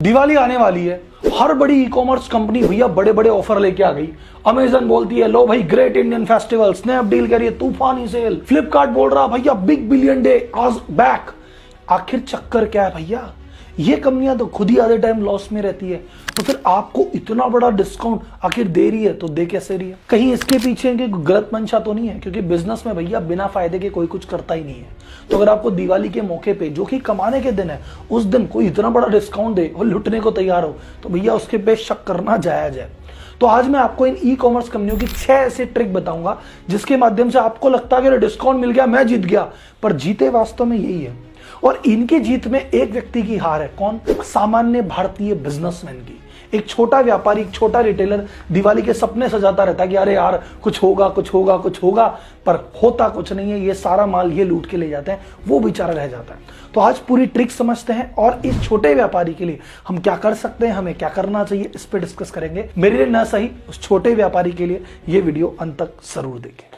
दिवाली आने वाली है, हर बड़ी ई कॉमर्स कंपनी भैया बड़े बड़े ऑफर लेके आ गई। अमेजन बोलती है लो भाई ग्रेट इंडियन फेस्टिवल, स्नैपडील कह रही है तूफानी सेल, फ्लिपकार्ट बोल रहा भैया बिग बिलियन डे आज बैक। आखिर चक्कर क्या है भैया? ये कंपनियां तो खुद ही आधे टाइम लॉस में रहती है, तो फिर आपको इतना बड़ा डिस्काउंट आखिर दे रही है तो दे कैसे रही है? कहीं इसके पीछे की गलत मंशा तो नहीं है? क्योंकि बिजनेस में भैया बिना फायदे के कोई कुछ करता ही नहीं है। तो अगर आपको दिवाली के मौके पे, जो कि कमाने के दिन है, उस दिन कोई इतना बड़ा डिस्काउंट दे और लुटने को तैयार हो, तो भैया उसके पे शक करना जायज है। तो आज मैं आपको इन ई कॉमर्स कंपनियों की 6 ऐसे ट्रिक बताऊंगा जिसके माध्यम से आपको लगता है कि डिस्काउंट मिल गया मैं जीत गया, पर जीते वास्तव में यही है। और इनकी जीत में एक व्यक्ति की हार है। कौन? सामान्य भारतीय बिजनेसमैन की। एक छोटा व्यापारी, एक छोटा रिटेलर दिवाली के सपने सजाता रहता है कि अरे यार कुछ होगा कुछ होगा कुछ होगा, पर होता कुछ नहीं है। ये सारा माल ये लूट के ले जाते हैं, वो बेचारा रह जाता है। तो आज पूरी ट्रिक समझते हैं और इस छोटे व्यापारी के लिए हम क्या कर सकते हैं, हमें क्या करना चाहिए, इस पर डिस्कस करेंगे। मेरे लिए न सही, उस छोटे व्यापारी के लिए ये वीडियो अंत तक जरूर देखें।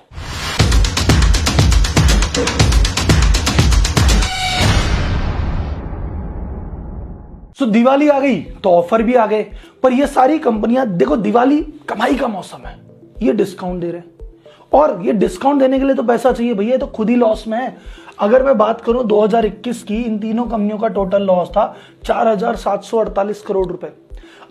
तो दिवाली आ गई तो ऑफर भी आ गए, पर ये सारी कंपनियां देखो, दिवाली कमाई का मौसम है, ये डिस्काउंट दे रहे हैं। और ये डिस्काउंट देने के लिए तो पैसा चाहिए भैया, तो खुद ही लॉस में है। अगर मैं बात करूं 2021 की, इन तीनों कंपनियों का टोटल लॉस था 4,748 करोड़ रुपए।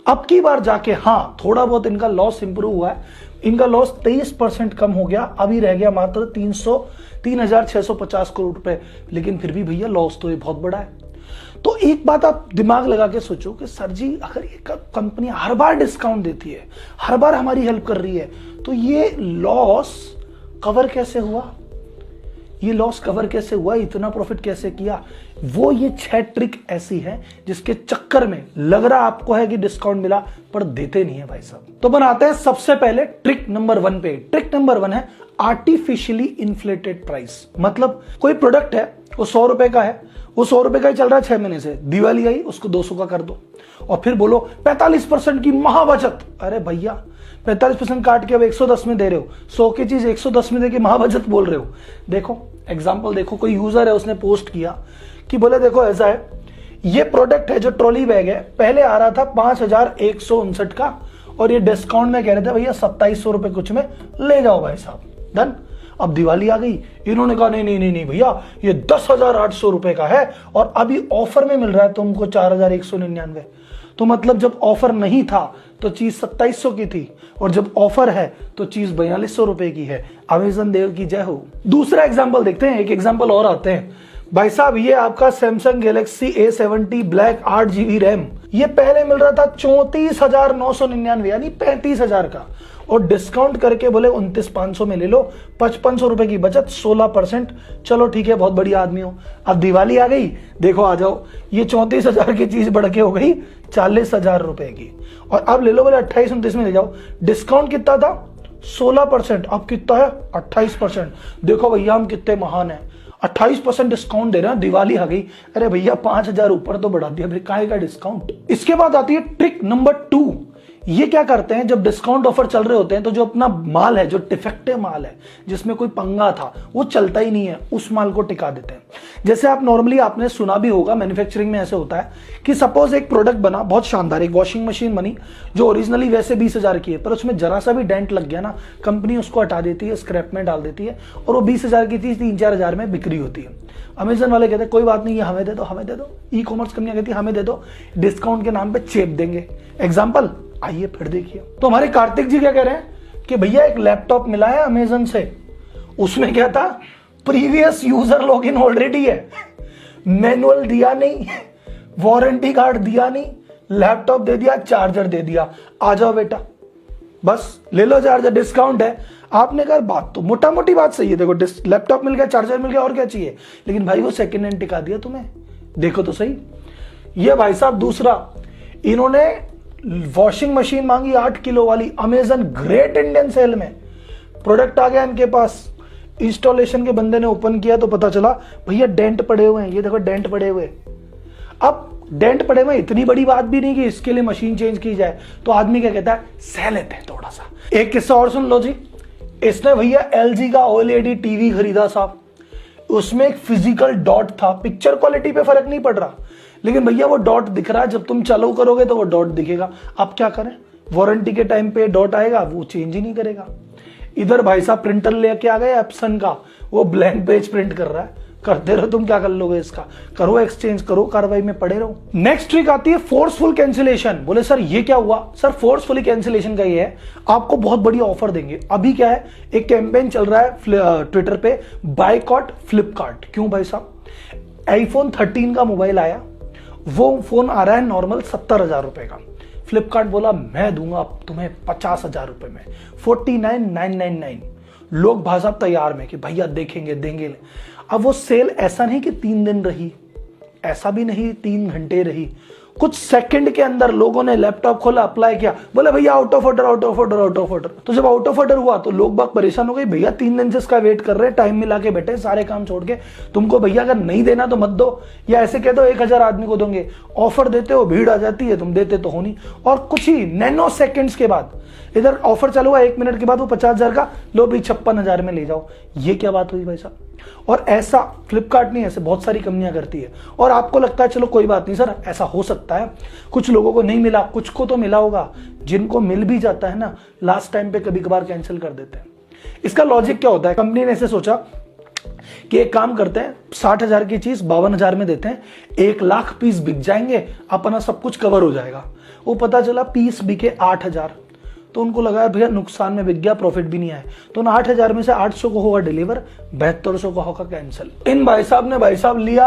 अब की बार जाके हाँ थोड़ा बहुत इनका लॉस इंप्रूव हुआ है, इनका लॉस 23% कम हो गया, अभी रह गया मात्र 3,650 करोड़ रुपए। लेकिन फिर भी भैया लॉस तो ये बहुत बड़ा है। तो एक बात आप दिमाग लगा के सोचो कि सर जी अगर ये कंपनी हर बार डिस्काउंट देती है, हर बार हमारी हेल्प कर रही है, तो ये लॉस कवर कैसे हुआ? ये लॉस कवर कैसे हुआ? इतना प्रॉफिट कैसे किया? वो ये 6 ट्रिक ऐसी है जिसके चक्कर में लग रहा आपको है कि डिस्काउंट मिला, पर देते नहीं है भाई साहब। तो बनाते हैं सबसे पहले ट्रिक नंबर 1 पे। ट्रिक नंबर 1 है आर्टिफिशियली इन्फ्लेटेड प्राइस। मतलब कोई प्रोडक्ट है, वो 100 रुपए का है, वो 100 रुपए का ही चल रहा है 6 महीने से, दिवाली आई उसको 200 का कर दो और फिर बोलो 45% की महाबचत। अरे भैया 45% काट के अब 110 में दे रहे हो, 100 की चीज 110 में दे के महाबचत बोल रहे हो। देखो एग्जांपल देखो, कोई यूजर है उसने पोस्ट किया कि बोले देखो ऐसा है, ये प्रोडक्ट है जो ट्रॉली बैग है, पहले आ रहा था 5,159 का और ये डिस्काउंट में कह रहे थे भैया 2700 रुपए कुछ में ले जाओ भाई साहब, डन। अब दिवाली आ गई, इन्होंने कहा नहीं नहीं नहीं नहीं भैया ये 10,800 रुपए का है और अभी ऑफर में मिल रहा है तुमको 4,199। तो मतलब जब ऑफर नहीं था तो चीज 2700 की थी और जब ऑफर है तो चीज 4,200 रुपए की है। अमेजन देव की जय हो। दूसरा एग्जाम्पल देखते हैं, एक एग्जाम्पल और आते हैं भाई साहब। ये आपका Samsung Galaxy A70 black 8GB RAM, ये पहले मिल रहा था 34,999 यानी 35,000 का, और डिस्काउंट करके बोले 29,500 में ले लो, 5,500 रुपए की बचत, 16%। चलो ठीक है, बहुत बढ़िया आदमी हो। अब दिवाली आ गई, देखो आ जाओ, ये 34,000 की चीज बढ़ के हो गई 40,000 रुपए की, और अब ले लो बोले 28-29 में ले जाओ। डिस्काउंट कितना था? 16%, अब कितना है? 28%। देखो भैया हम कितने महान हैं, 28% डिस्काउंट दे रहे हैं, दिवाली आ गई। अरे भैया 5,000 ऊपर तो बढ़ा दिया, काहे का डिस्काउंट। इसके बाद आती है ट्रिक नंबर 2। ये क्या करते हैं, जब डिस्काउंट ऑफर चल रहे होते हैं तो जो अपना माल है, जो डिफेक्टिव माल है, जिसमें कोई पंगा था, वो चलता ही नहीं है, उस माल को टिका देते हैं। जैसे आप नॉर्मली आपने सुना भी होगा, मैन्युफैक्चरिंग में ऐसे होता है कि सपोज एक प्रोडक्ट बना बहुत शानदार, एक वॉशिंग मशीन बनी जो ओरिजिनली वैसे 20,000 की है, पर उसमें जरा सा भी डेंट लग गया ना, कंपनी उसको हटा देती है, स्क्रैप में डाल देती है, और वो 20,000 की चीज 3-4 में बिक्री होती है। अमेजन वाले कहते हैं कोई बात नहीं, ये हमें दे दो, हमें दे दो। ई कॉमर्स कंपनियां कहती है हमें दे दो, डिस्काउंट के नाम पे चेप देंगे। एग्जाम्पल आइए फिर देखिए। तो हमारे कार्तिक जी क्या कह रहे हैं कि भैया एक लैपटॉप मिला है अमेजन से, उसमें क्या था, प्रीवियस यूजर लॉगिन ऑलरेडी है, मैनुअल दिया नहीं, वारंटी कार्ड दिया नहीं, लैपटॉप दे दिया, चार्जर दे दिया, आ जाओ बेटा बस ले लो चार्जर, डिस्काउंट है। आपने कहा बात तो मोटा मोटी बात सही है, देखो लैपटॉप मिल गया, चार्जर मिल गया, और क्या चाहिए, लेकिन भाई वो सेकेंड हैंड टिका दिया तुम्हें, देखो तो सही। ये भाई साहब दूसरा, इन्होंने वॉशिंग मशीन मांगी 8 किलो वाली, अमेजन ग्रेट इंडियन सेल में, प्रोडक्ट आ गया इनके पास, इंस्टॉलेशन के बंदे ने ओपन किया तो पता चला भैया डेंट पड़े हुए हैं, ये देखो डेंट पड़े हुए। अब डेंट पड़े हुए इतनी बड़ी बात भी नहीं कि इसके लिए मशीन चेंज की जाए, तो आदमी क्या कहता है, सह लेते हैं थोड़ा सा। एक किस्सा और सुन लो जी, इसने भैया LG का OLED टीवी खरीदा साहब, उसमें एक फिजिकल डॉट था, पिक्चर क्वालिटी पे फर्क नहीं पड़ रहा, लेकिन भैया वो डॉट दिख रहा है, जब तुम चालू करोगे तो वो डॉट दिखेगा। आप क्या करें, वारंटी के टाइम पे डॉट आएगा, वो चेंज ही नहीं करेगा। इधर भाई साहब प्रिंटर लेके आ गए एप्सन का, वो ब्लैंक पेज प्रिंट कर रहा है। करते रहो, तुम क्या कर लोगे इसका, करो एक्सचेंज, करो कार्रवाई में पड़े रहो। नेक्स्ट ट्रिक आती है फोर्सफुल कैंसिलेशन। बोले सर ये क्या हुआ? सर फोर्सफुली कैंसिलेशन का ये है, आपको बहुत बड़ी ऑफर देंगे। अभी क्या है, एक कैंपेन चल रहा है ट्विटर पे, बायकॉट फ्लिपकार्ट। क्यों भाई साहब, आईफोन 13 का मोबाइल आया, वो फोन आ रहा है नॉर्मल 70,000 रुपए का। फ्लिपकार्ट बोला मैं दूंगा तुम्हें 50,000 रुपए में, 49,999। लोग भाई साहब तैयार में कि भैया देखेंगे देंगे। अब वो सेल ऐसा नहीं कि 3 दिन रही, ऐसा भी नहीं 3 घंटे रही, कुछ सेकंड के अंदर लोगों ने लैपटॉप खोला, अप्लाई किया, बोले भैया out of order, out of order, out of order. तो जब आउट ऑफ ऑर्डर हुआ तो लोग बाग परेशान हो गए, भैया 3 दिन से इसका वेट कर रहे हैं, टाइम मिला के बैठे सारे काम छोड़ के, तुमको भैया अगर नहीं देना तो मत दो, या ऐसे कह दो 1,000 आदमी को दोगे। ऑफर देते हो, भीड़ आ जाती है, तुम देते तो हो नहीं। और कुछ ही नैनो सेकेंड्स के बाद इधर ऑफर चालू हुआ, 1 मिनट के बाद वो 50,000 का, लो भी 56,000 में ले जाओ। ये क्या बात हुई भाई साहब? और ऐसा फ्लिपकार्ट नहीं, ऐसे बहुत सारी कंपनियां करती है। और आपको लगता है चलो कोई बात नहीं सर, ऐसा हो सकता है, कुछ लोगों को नहीं मिला, कुछ को तो मिला होगा। जिनको मिल भी जाता है ना, लास्ट टाइम पे कभी कभार कैंसिल कर देते हैं। इसका लॉजिक क्या होता है, कंपनी ने ऐसे सोचा कि एक काम करते हैं, 60,000 की चीज 52,000 में देते हैं, 1,00,000 पीस बिक जाएंगे, अपना सब कुछ कवर हो जाएगा। वो पता चला पीस बिके 8,000, तो उनको लगा भैया नुकसान में बिक गया, प्रॉफिट भी नहीं आया। तो 8,000 में से 800 को होगा डिलीवर, 7200 का होगा कैंसिल। इन भाई साहब ने लिया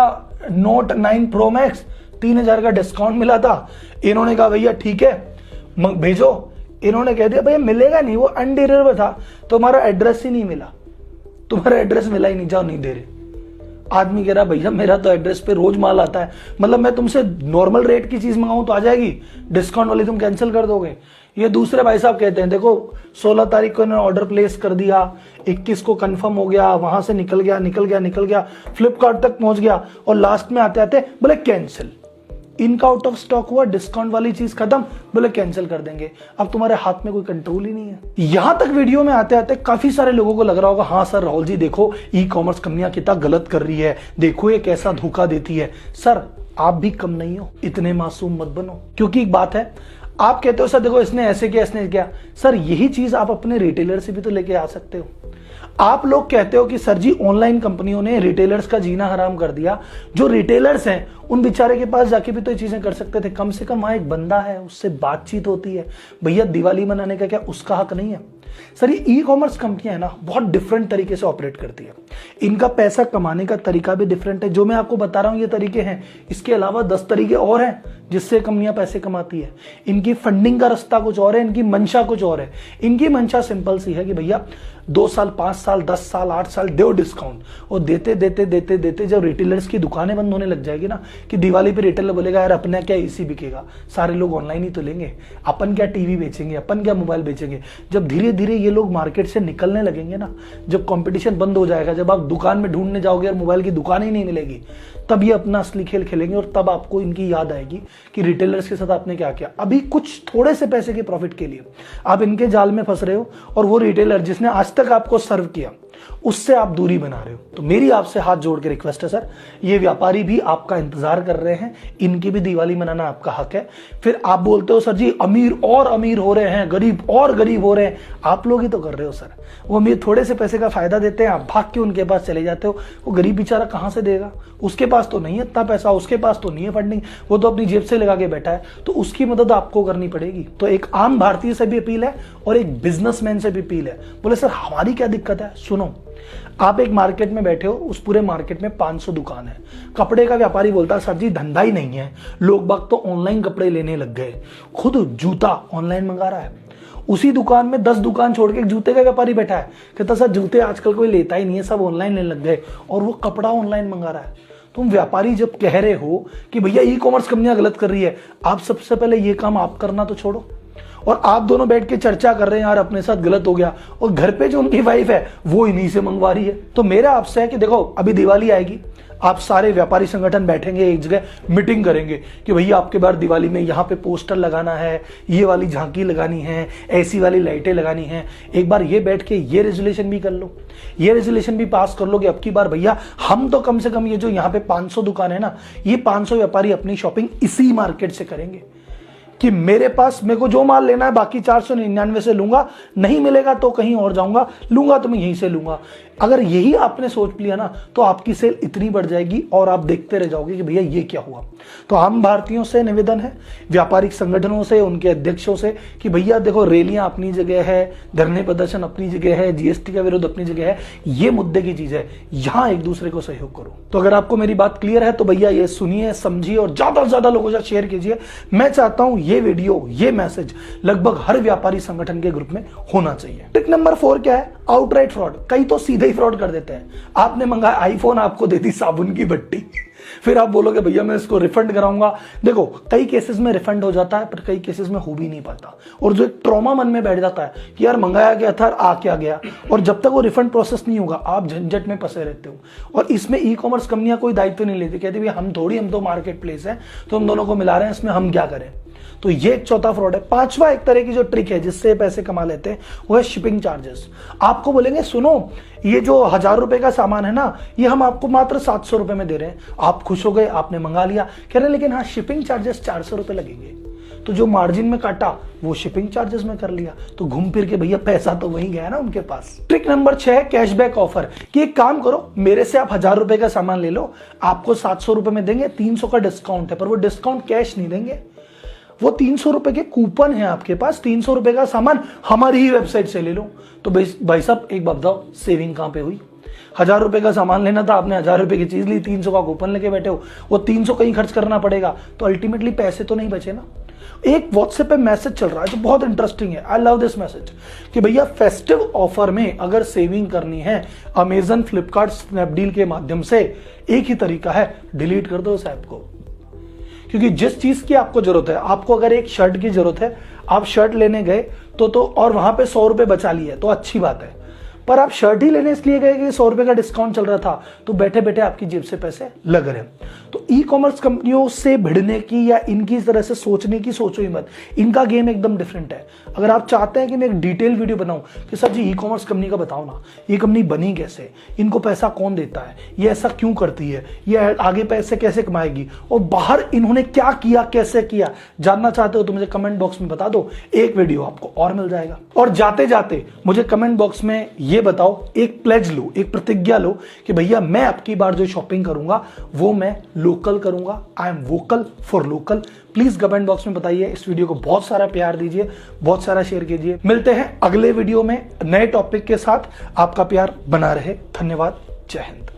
नोट 9 प्रो मैक्स, 3,000 का डिस्काउंट मिला था। इन्होंने कहा भैया ठीक है भेजो। इन्होंने कह दिया भैया मिलेगा नहीं, वो अनडिलीवर था, तुम्हारा एड्रेस ही नहीं मिला, तुम्हारा एड्रेस मिला ही नहीं, जाओ नहीं दे रहे। आदमी कह रहा भैया मेरा तो एड्रेस पे रोज माल आता है, मतलब मैं तुमसे नॉर्मल रेट की चीज मंगाऊं तो आ जाएगी, डिस्काउंट वाली तुम कैंसिल कर दोगे। ये दूसरे भाई साहब कहते हैं देखो 16 तारीख को इन्होंने ऑर्डर प्लेस कर दिया, 21 को कंफर्म हो गया, वहां से निकल गया, फ्लिपकार्ट तक पहुंच गया, और लास्ट में आते आते बोले कैंसिल। इनका आउट ऑफ स्टॉक हुआ, डिस्काउंट वाली चीज खत्म, बोले कैंसिल कर देंगे। अब तुम्हारे हाथ में कोई कंट्रोल ही नहीं है। यहां तक वीडियो में आते आते काफी सारे लोगों को लग रहा होगा हाँ सर राहुल जी देखो ई कॉमर्स कंपनियां कितना गलत कर रही है, देखो ये कैसा धोखा देती है। सर आप भी कम नहीं हो, इतने मासूम मत बनो। क्योंकि एक बात है, आप कहते हो सर देखो इसने ऐसे किया, इसने किया, सर यही चीज आप अपने रिटेलर से भी तो लेके आ सकते हो। आप लोग कहते हो कि सर जी ऑनलाइन कंपनियों ने रिटेलर्स का जीना हराम कर दिया। जो रिटेलर्स हैं उन बेचारे के पास जाके भी तो ये चीजें कर सकते थे, कम से कम वहां एक बंदा है, उससे बातचीत होती है। भैया दिवाली मनाने का क्या उसका हक नहीं है? सर ये ई कॉमर्स कंपनियां है ना, बहुत डिफरेंट तरीके से ऑपरेट करती है। इनका पैसा कमाने का तरीका भी डिफरेंट है। जो मैं आपको बता रहा हूं ये तरीके हैं, इसके अलावा 10 तरीके और हैं जिससे कंपनियां पैसे कमाती है। इनकी फंडिंग का रास्ता कुछ और है, इनकी मंशा कुछ और है। इनकी मंशा सिंपल सी है कि भैया 2 साल 5 साल 10 साल 8 साल दो डिस्काउंट, और देते देते देते देते जब रिटेलर्स की दुकानें बंद होने लग जाएगी ना, कि दिवाली पे रिटेलर बोलेगा यार अपना क्या एसी बिकेगा, सारे लोग ऑनलाइन ही तो लेंगे, अपन क्या टीवी बेचेंगे, अपन क्या मोबाइल बेचेंगे। जब धीरे धीरे ये लोग मार्केट से निकलने लगेंगे ना, जब कंपटीशन बंद हो जाएगा, जब आप दुकान में ढूंढने जाओगे और मोबाइल की दुकान ही नहीं मिलेगी, तब ये अपना असली खेल खेलेंगे। और तब आपको इनकी याद आएगी कि रिटेलर्स के साथ आपने क्या किया। अभी कुछ थोड़े से पैसे के प्रॉफिट के लिए आप इनके जाल में फंस रहे हो, और वो रिटेलर जिसने आज तक आपको सर्व किया उससे आप दूरी बना रहे हो। तो मेरी आपसे हाथ जोड़ के रिक्वेस्ट है सर, ये व्यापारी भी आपका इंतजार कर रहे हैं, इनकी भी दिवाली मनाना आपका हक है। फिर आप बोलते हो सर जी अमीर और अमीर हो रहे हैं, गरीब और गरीब हो रहे हैं, आप लोग ही तो कर रहे हो सर। वो अमीर थोड़े से पैसे का फायदा देते हैं, आप भाग के उनके पास चले जाते हो। वो गरीब बेचारा कहां से देगा, उसके पास तो नहीं है इतना पैसा, उसके पास तो नहीं है फंडिंग, वो तो अपनी जेब से लगा के बैठा है, तो उसकी मदद आपको करनी पड़ेगी। तो एक आम भारतीय से भी अपील है और एक बिजनेसमैन से भी अपील है। बोले सर हमारी क्या दिक्कत है, सुनो, आप एक मार्केट में बैठे हो, उस पूरे मार्केट में 500 दुकान है, कपड़े का व्यापारी बोलता है सर जी धंधा ही नहीं है, लोग बाग तो ऑनलाइन कपड़े लेने लग गए, खुद जूता ऑनलाइन मंगा रहा है। उसी दुकान में 10 दुकान छोड़ के एक जूते का व्यापारी बैठा है, कहता सर जूते आजकल कोई लेता ही नहीं है, सब ऑनलाइन लेने लग गए, और वो कपड़ा ऑनलाइन मंगा रहा है। तुम व्यापारी जब कह रहे हो कि भैया ई कॉमर्स कंपनियां गलत कर रही है, आप सबसे पहले ये काम आप करना तो छोड़ो, और आप दोनों बैठ के चर्चा कर रहे हैं यार अपने साथ गलत हो गया, और घर पे जो उनकी वाइफ है वो इन्हीं से मंगवा रही है। तो मेरा आपसे है कि देखो अभी दिवाली आएगी, आप सारे व्यापारी संगठन बैठेंगे एक जगह, मीटिंग करेंगे कि भैया आपके बार दिवाली में यहाँ पे पोस्टर लगाना है, ये वाली झांकी लगानी है, ऐसी वाली लाइटें लगानी है। एक बार ये बैठ के ये रेजोल्यूशन भी कर लो, ये रेजोल्यूशन भी पास कर लो कि अब की बार भैया हम तो कम से कम ये जो यहाँ पे 500 दुकान है ना, ये 500 व्यापारी अपनी शॉपिंग इसी मार्केट से करेंगे कि मेरे पास मेरे को जो माल लेना है बाकी 499 से लूंगा, नहीं मिलेगा तो कहीं और जाऊंगा, लूंगा तो मैं यहीं से लूंगा। अगर यही आपने सोच लिया ना तो आपकी सेल इतनी बढ़ जाएगी और आप देखते रह जाओगे कि भैया ये क्या हुआ। तो आम भारतीयों से निवेदन है, व्यापारिक संगठनों से, उनके अध्यक्षों से कि भैया देखो रैलियां अपनी जगह है, धरने प्रदर्शन अपनी जगह है, जीएसटी का विरोध अपनी जगह है, ये मुद्दे की चीज है, यहां एक दूसरे को सहयोग करो। तो अगर आपको मेरी बात क्लियर है तो भैया ये सुनिए, समझिए और ज्यादा से ज्यादा लोगों से शेयर कीजिए। मैं चाहता हूं ये वीडियो, ये मैसेज लगभग हर व्यापारी संगठन के ग्रुप में होना चाहिए। ट्रिक नंबर 4 क्या है? Outright fraud. कई तो सीधे ही फ्रॉड कर देते हैं। आपने मंगाया आईफोन, आपको दे दी साबुन की भट्टी, फिर आप बोलोगे भैया मैं इसको रिफंड कराऊंगा। देखो कई केसेस में रिफंड हो जाता है पर कई केसेस में हो भी नहीं पाता, और जो एक ट्रॉमा मन में बैठ जाता है कि यार मंगाया गया था आ क्या गया, और जब तक वो रिफंड प्रोसेस नहीं होगा आप झंझट में फंसे रहते हो। और इसमें ई कॉमर्स कंपनियां कोई दायित्व नहीं लेती, कहती भैया हम तो मार्केट प्लेस है तो हम दोनों को मिला रहे हैं, इसमें हम क्या करें। तो ये एक चौथा फ्रॉड है। पांचवा एक तरह की जो ट्रिक है जिससे पैसे कमा लेते हैं वो है शिपिंग चार्जेस। आपको बोलेंगे सुनो ये जो 1000 रुपए का सामान है ना, ये हम आपको मात्र 700 रुपए में दे रहे हैं। आप खुश हो गए, आपने मंगा लिया, कह रहे लेकिन हाँ शिपिंग चार्जेस 400 रुपए लगेंगे। तो जो मार्जिन में काटा वो शिपिंग चार्जेस में कर लिया, तो घूम फिर के भैया पैसा तो वहीं गया ना उनके पास। ट्रिक नंबर 6 है कैशबैक ऑफर, कि एक काम करो मेरे से आप 1000 रुपए का सामान ले लो, आपको 700 रुपए में देंगे, 300 का डिस्काउंट है, पर वो डिस्काउंट कैश नहीं देंगे, वो 300 रुपए के कूपन है आपके पास, 300 रुपए का सामान हमारी ही वेबसाइट से ले लो। तो भाई साहब एक बात बताओ, सेविंग कहां पे हुई? 1000 रुपए का सामान लेना था, आपने 1000 रुपए की चीज ली, 300 का कूपन लेके बैठे हो, वो 300 कहीं खर्च करना पड़ेगा, तो अल्टीमेटली पैसे तो नहीं बचे ना। एक व्हाट्सएप पे मैसेज चल रहा है जो बहुत इंटरेस्टिंग है, आई लव दिस मैसेज, कि भैया फेस्टिव ऑफर में अगर सेविंग करनी है अमेजन, फ्लिपकार्ट, स्नैपडील के माध्यम से, एक ही तरीका है, डिलीट कर दो उस ऐप को। क्योंकि जिस चीज की आपको जरूरत है, आपको अगर एक शर्ट की जरूरत है, आप शर्ट लेने गए तो और वहां पे 100 रुपए बचा लिए तो अच्छी बात है, पर आप शर्ट ही लेने इसलिए गए कि 100 रुपए का डिस्काउंट चल रहा था, तो बैठे बैठे आपकी जेब से पैसे लग रहे हैं। तो ई कॉमर्स कंपनियों से भिड़ने की या इनकी तरह से सोचने की सोचो ही मत, इनका गेम एकदम डिफरेंट है। अगर आप चाहते हैं कि मैं एक डिटेल वीडियो बनाऊं कि सर जी ई कॉमर्स कंपनी का बताओ ना, ये कंपनी बनी कैसे, इनको पैसा कौन देता है, ये ऐसा क्यों करती है, ये आगे पैसे कैसे कमाएगी, और बाहर इन्होंने क्या किया, कैसे किया, जानना चाहते हो तो मुझे कमेंट बॉक्स में बता दो, एक वीडियो आपको और मिल जाएगा। और जाते जाते मुझे कमेंट बॉक्स में ये बताओ, एक प्लेज लो, एक प्रतिज्ञा लो कि भैया मैं अब की बार जो शॉपिंग करूंगा वो मैं लोकल करूंगा, I am vocal for local. Please comment box में बताइए, इस वीडियो को बहुत सारा प्यार दीजिए, बहुत सारा शेयर कीजिए। मिलते हैं अगले वीडियो में नए टॉपिक के साथ, आपका प्यार बना रहे। धन्यवाद, जय हिंद।